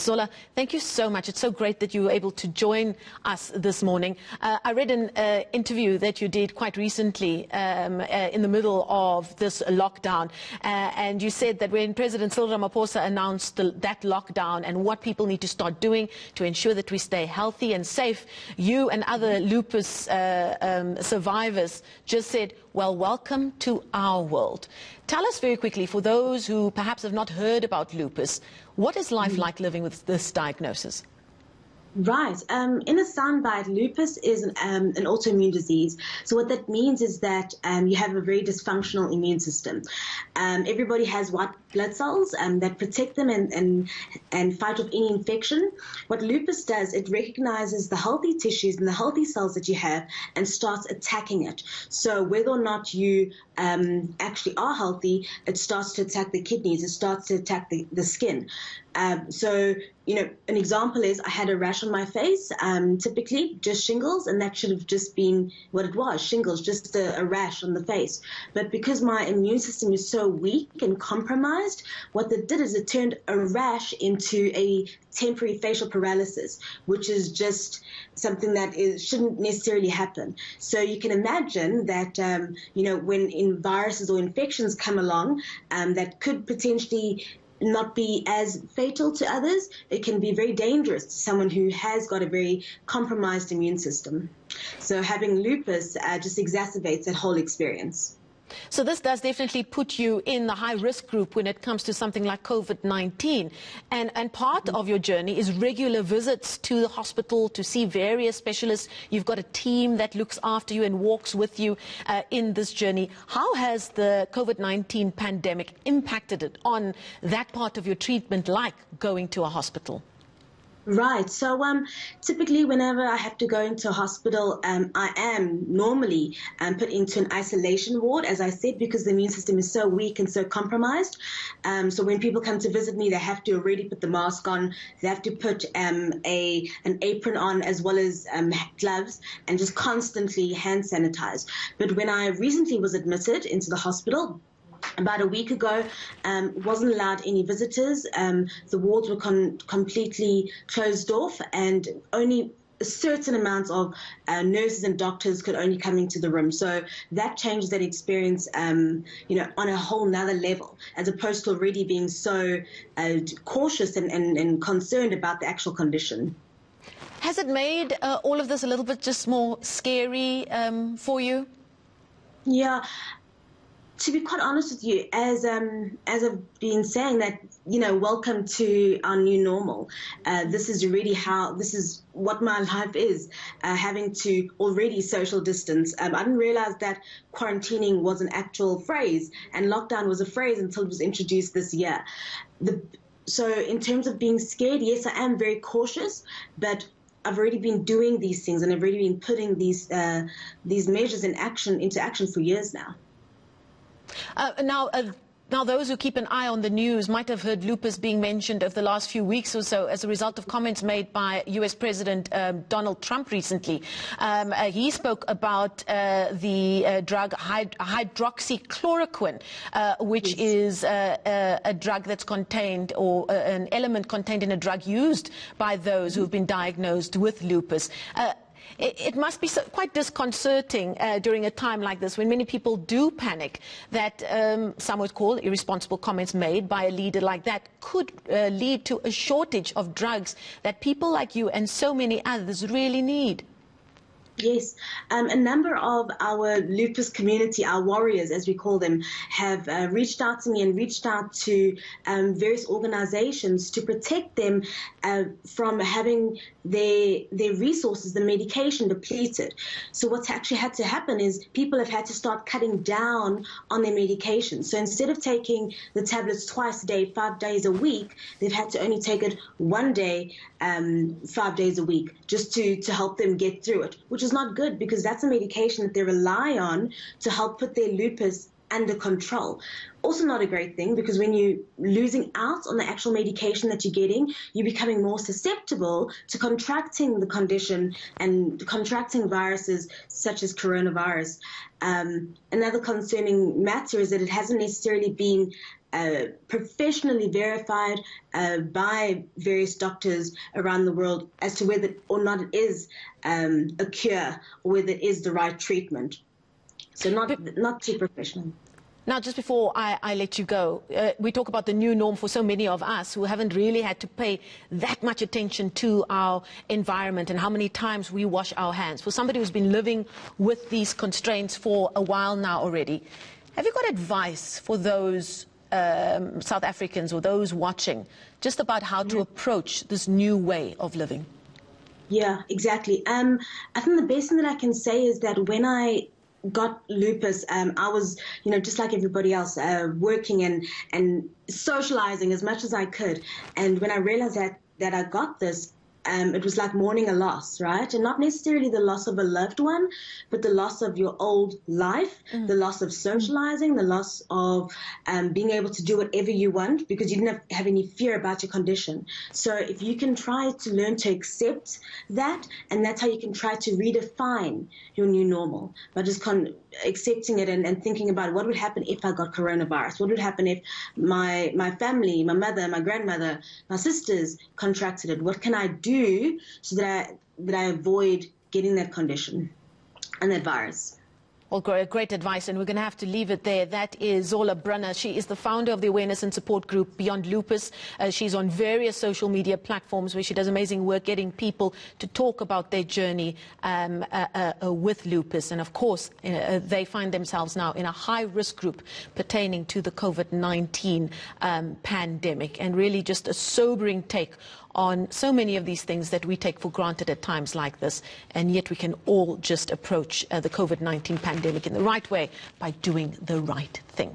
Zola, thank you so much. It's so great that you were able to join us this morning. I read an interview that you did quite recently in the middle of this lockdown, and you said that when President Cyril Ramaphosa announced that lockdown and what people need to start doing to ensure that we stay healthy and safe, you and other lupus survivors just said, well, welcome to our world. Tell us very quickly, for those who perhaps have not heard about lupus, what is life like living with this diagnosis? Right. In a soundbite, lupus is an autoimmune disease. So what that means is that you have a very dysfunctional immune system. Everybody has white blood cells that protect them and fight off any infection. What lupus does, it recognizes the healthy tissues and the healthy cells that you have and starts attacking it. So whether or not you actually are healthy, it starts to attack the kidneys, it starts to attack the skin. So, you know, an example is I had a rash on my face, typically just shingles, and that should have just been what it was, shingles, just a rash on the face. But because my immune system is so weak and compromised, what it did is it turned a rash into a temporary facial paralysis, which is just something that shouldn't necessarily happen. So you can imagine that, you know, when viruses or infections come along that could potentially not be as fatal to others, it can be very dangerous to someone who has got a very compromised immune system. So having lupus just exacerbates that whole experience. So this does definitely put you in the high-risk group when it comes to something like COVID-19. And part of your journey is regular visits to the hospital to see various specialists. You've got a team that looks after you and walks with you in this journey. How has the COVID-19 pandemic impacted it on that part of your treatment, like going to a hospital? Right. So typically whenever I have to go into a hospital, I am normally put into an isolation ward, as I said, because the immune system is so weak and so compromised. So when people come to visit me, they have to already put the mask on. They have to put an apron on, as well as gloves, and just constantly hand sanitize. But when I recently was admitted into the hospital, about a week ago, wasn't allowed any visitors. The wards were completely closed off, and only a certain amount of nurses and doctors could only come into the room. So that changes that experience, you know, on a whole nother level, as opposed to already being so cautious and concerned about the actual condition. Has it made all of this a little bit just more scary for you? Yeah. To be quite honest with you, as I've been saying that, you know, welcome to our new normal. This is what my life is, having to already social distance. I didn't realize that quarantining was an actual phrase and lockdown was a phrase until it was introduced this year. So in terms of being scared, yes, I am very cautious, but I've already been doing these things and I've already been putting these measures into action for years now. Now, those who keep an eye on the news might have heard lupus being mentioned over the last few weeks or so as a result of comments made by US President Donald Trump recently. He spoke about the drug hydroxychloroquine, which is a drug that's contained, or an element contained in a drug used by those who have been diagnosed with lupus. It must be quite disconcerting during a time like this, when many people do panic, that some would call irresponsible comments made by a leader like that could lead to a shortage of drugs that people like you and so many others really need. Yes, a number of our lupus community, our warriors as we call them, have reached out to me and reached out to various organizations to protect them from having their resources, the medication, depleted. So what's actually had to happen is people have had to start cutting down on their medication. So instead of taking the tablets twice a day, 5 days a week, they've had to only take it one day, 5 days a week, just to help them get through it, which is not good, because that's a medication that they rely on to help put their lupus under control. Also not a great thing, because when you're losing out on the actual medication that you're getting, you're becoming more susceptible to contracting the condition and contracting viruses such as coronavirus. Another concerning matter is that it hasn't necessarily been professionally verified by various doctors around the world as to whether or not it is a cure or whether it is the right treatment. So not too professional. Now, just before I let you go, we talk about the new norm for so many of us who haven't really had to pay that much attention to our environment and how many times we wash our hands. For somebody who's been living with these constraints for a while now already, have you got advice for those South Africans or those watching just about how to approach this new way of living? Yeah, exactly. I think the best thing that I can say is that when I got lupus, I was, just like everybody else, working and socializing as much as I could. And when I realized that I got this, it was like mourning a loss, right? And not necessarily the loss of a loved one, but the loss of your old life, the loss of socializing, the loss of being able to do whatever you want because you didn't have any fear about your condition. So if you can try to learn to accept that, and that's how you can try to redefine your new normal, by just accepting it and thinking about what would happen if I got coronavirus, what would happen if my family, my mother, my grandmother, my sisters contracted it, what can I do so that I avoid getting that condition and that virus. Well, great advice, and we're going to have to leave it there. That is Zola Brunner. She is the founder of the awareness and support group Beyond Lupus. She's on various social media platforms where she does amazing work getting people to talk about their journey with lupus. And of course, they find themselves now in a high-risk group pertaining to the COVID-19 pandemic, and really just a sobering take on so many of these things that we take for granted at times like this, and yet we can all just approach the COVID-19 pandemic in the right way by doing the right thing.